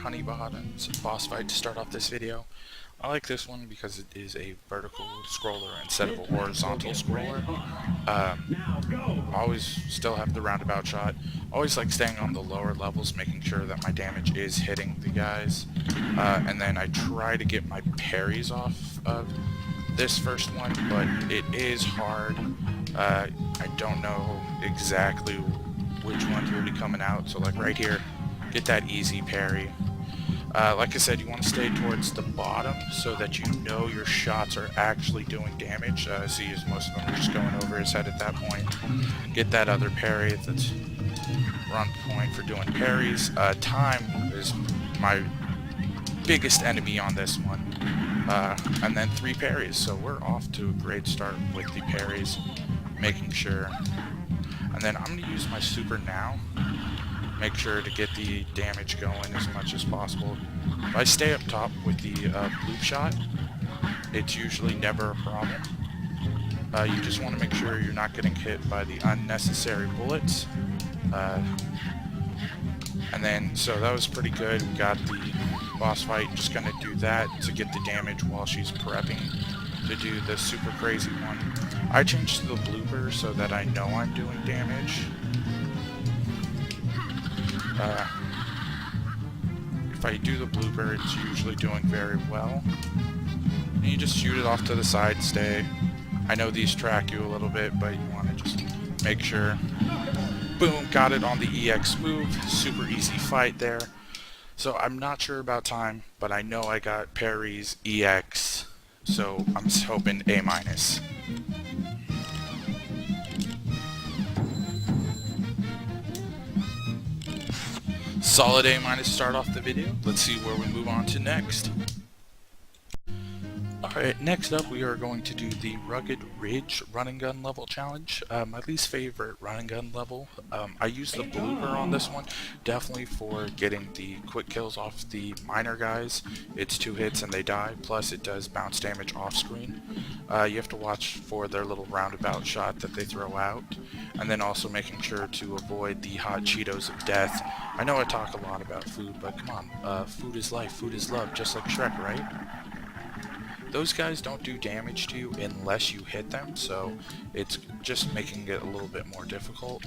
honey bottoms boss fight to start off this video. I like this one because it is a vertical scroller instead of a horizontal scroller. I always still have the roundabout shot. Always like staying on the lower levels, making sure that my damage is hitting the guys. And then I try to get my parries off of this first one, but it is hard. I don't know exactly which ones will be coming out, so like right here, get that easy parry. Like I said, you want to stay towards the bottom so that you know your shots are actually doing damage. See, as most of them are just going over his head at that point. Get that other parry that's on point for doing parries. Time is my biggest enemy on this one. And then 3 parries, so we're off to a great start with the parries, making sure. And then I'm going to use my super now. Make sure to get the damage going as much as possible. If I stay up top with the loop shot, it's usually never a problem. You just want to make sure you're not getting hit by the unnecessary bullets. And then, so that was pretty good. We got the boss fight. Just going to do that to get the damage while she's prepping to do the super crazy one. I changed to the blooper so that I know I'm doing damage. If I do the blooper, it's usually doing very well. And you just shoot it off to the side, stay. I know these track you a little bit, but you want to just make sure. Boom, got it on the EX move. Super easy fight there. So I'm not sure about time, but I know I got parries, EX, so I'm hoping A-. Solid A- to start off the video. Let's see where we move on to next. Alright, next up we are going to do the Rugged Ridge run and gun level challenge. My least favorite run and gun level. I used the blooper on this one, definitely for getting the quick kills off the minor guys. It's 2 hits and they die, plus it does bounce damage off screen. You have to watch for their little roundabout shot that they throw out, and then also making sure to avoid the hot Cheetos of death. I know I talk a lot about food, but come on, food is life, food is love, just like Shrek, right? Those guys don't do damage to you unless you hit them, so it's just making it a little bit more difficult.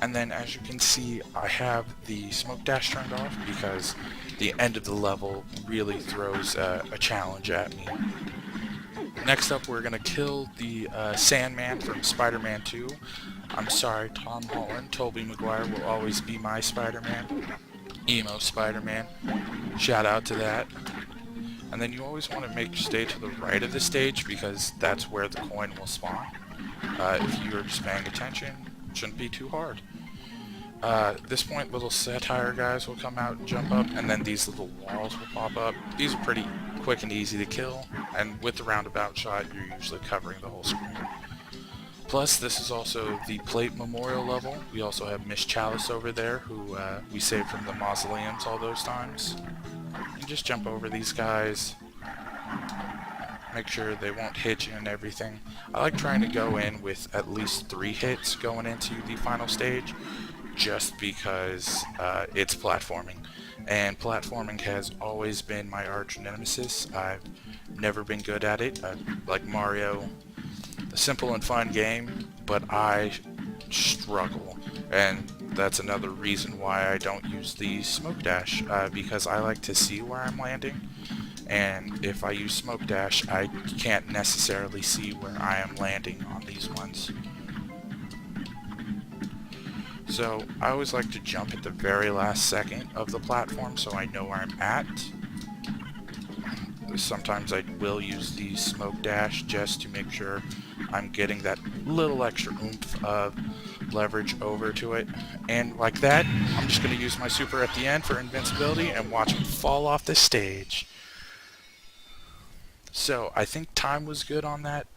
And then as you can see, I have the smoke dash turned off because the end of the level really throws a challenge at me. Next up, we're going to kill the Sandman from Spider-Man 2. I'm sorry, Tom Holland, Tobey Maguire will always be my Spider-Man. Emo Spider-Man. Shout out to that. And then you always want to stay to the right of the stage because that's where the coin will spawn. If you're just paying attention, it shouldn't be too hard. At this point, little satire guys will come out and jump up, and then these little walls will pop up. These are pretty quick and easy to kill, and with the roundabout shot, you're usually covering the whole screen. Plus, this is also the plate memorial level. We also have Miss Chalice over there, who we saved from the mausoleums all those times. And just jump over these guys. Make sure they won't hit you and everything. I like trying to go in with at least 3 hits going into the final stage, just because it's platforming. And platforming has always been my arch nemesis. I've never been good at it. Like Mario, a simple and fun game, but I struggle. And that's another reason why I don't use the smoke dash, because I like to see where I'm landing. And if I use smoke dash, I can't necessarily see where I am landing on these ones. So I always like to jump at the very last second of the platform so I know where I'm at. Sometimes I will use the smoke dash just to make sure I'm getting that little extra oomph of leverage over to it. And like that, I'm just going to use my super at the end for invincibility and watch him fall off the stage. So I think time was good on that.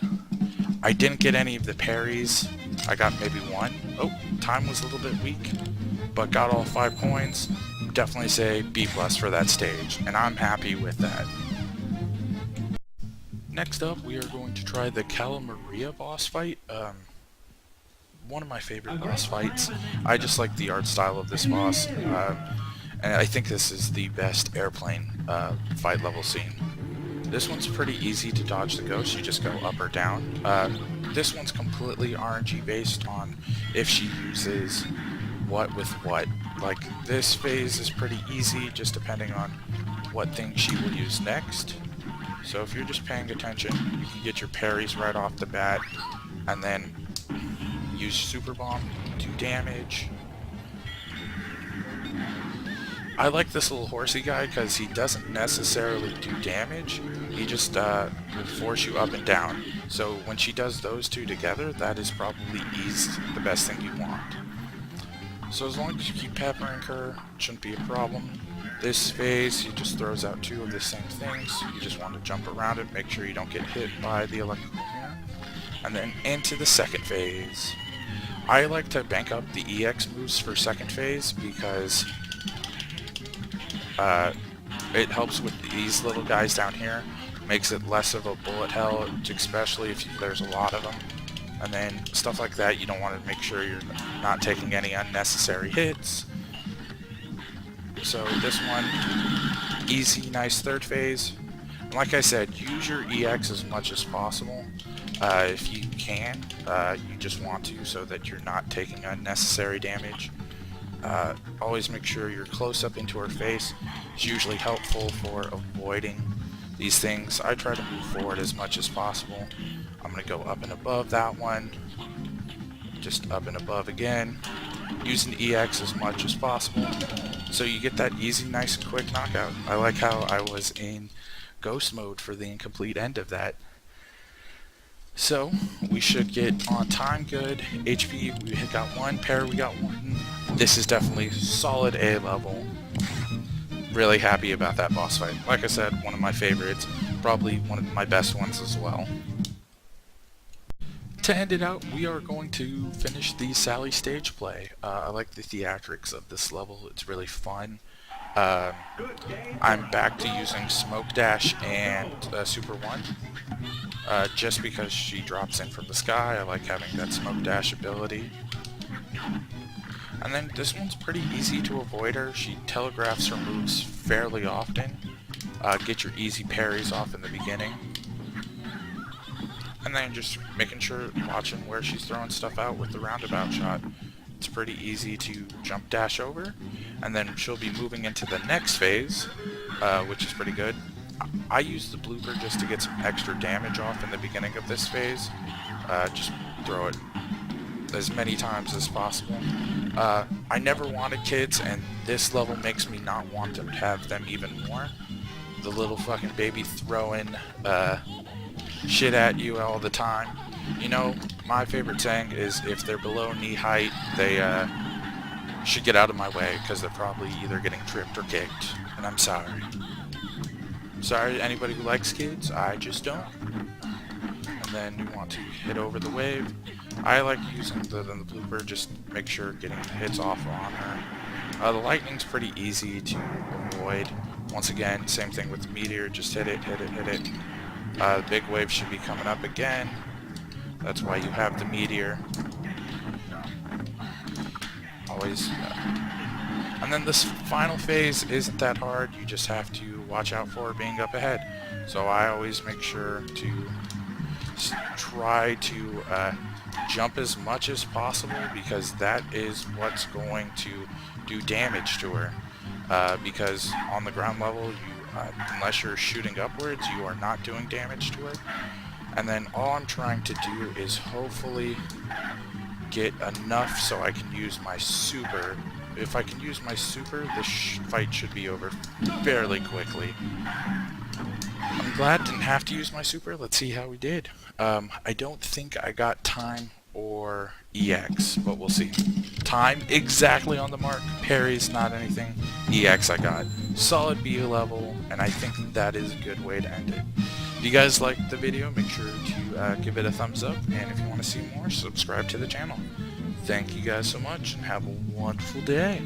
I didn't get any of the parries. I got maybe 1. Oh, time was a little bit weak, but got all 5 coins. Definitely say B+ for that stage, and I'm happy with that. Next up, we are going to try the Calamari boss fight. One of my favorite boss fights. I just like the art style of this boss. And I think this is the best airplane fight level scene. This one's pretty easy to dodge the ghost, you just go up or down. This one's completely RNG based on if she uses what with what. Like, this phase is pretty easy, just depending on what thing she will use next. So if you're just paying attention, you can get your parries right off the bat, and then use Super Bomb, do damage. I like this little horsey guy because he doesn't necessarily do damage, he just will force you up and down. So when she does those two together, that is probably the best thing you want. So as long as you keep peppering her, it shouldn't be a problem. This phase, he just throws out two of the same things. You just want to jump around it, make sure you don't get hit by the electrical mirror. And then into the second phase. I like to bank up the EX moves for second phase because it helps with these little guys down here. Makes it less of a bullet hell, especially if there's a lot of them. And then stuff like that, you don't want to make sure you're not taking any unnecessary hits. So this one, easy, nice third phase. And like I said, use your EX as much as possible. If you can, you just want to, so that you're not taking unnecessary damage. Always make sure you're close up into her face. It's usually helpful for avoiding these things. I try to move forward as much as possible. I'm going to go up and above that one. Just up and above again. Use an EX as much as possible. So you get that easy, nice, and quick knockout. I like how I was in ghost mode for the incomplete end of that. So we should get on time good. HP, we got one. Parry, we got one. This is definitely solid A level. Really happy about that boss fight. Like I said, one of my favorites. Probably one of my best ones as well. To end it out, we are going to finish the Sally stage play. I like the theatrics of this level. It's really fun. I'm back to using Smoke Dash and Super 1. Just because she drops in from the sky, I like having that Smoke Dash ability. And then this one's pretty easy to avoid her. She telegraphs her moves fairly often. Get your easy parries off in the beginning. And then just making sure, watching where she's throwing stuff out with the roundabout shot. It's pretty easy to jump dash over. And then she'll be moving into the next phase, which is pretty good. I use the blooper just to get some extra damage off in the beginning of this phase. Just throw it as many times as possible. I never wanted kids, and this level makes me not want to have them even more. The little fucking baby throwing shit at you all the time. You know, my favorite saying is if they're below knee height, they should get out of my way, because they're probably either getting tripped or kicked, and I'm sorry. Sorry to anybody who likes kids, I just don't. And then you want to hit over the wave. I like using the blooper, just make sure getting the hits off on her. The lightning's pretty easy to avoid. Once again, same thing with the meteor, just hit it, hit it, hit it. The big wave should be coming up again. That's why you have the meteor. Always. And then this final phase isn't that hard, you just have to watch out for being up ahead. So I always make sure to try to jump as much as possible, because that is what's going to do damage to her. Because on the ground level, unless you're shooting upwards, you are not doing damage to her. And then all I'm trying to do is hopefully get enough so I can use my super. If I can use my super, this fight should be over fairly quickly. I'm glad I didn't have to use my super. Let's see how we did. I don't think I got time or EX, but we'll see. Time exactly on the mark. Parry's not anything. EX I got. Solid B level, and I think that is a good way to end it. If you guys liked the video, make sure to give it a thumbs up, and if you want to see more, subscribe to the channel. Thank you guys so much, and have a wonderful day.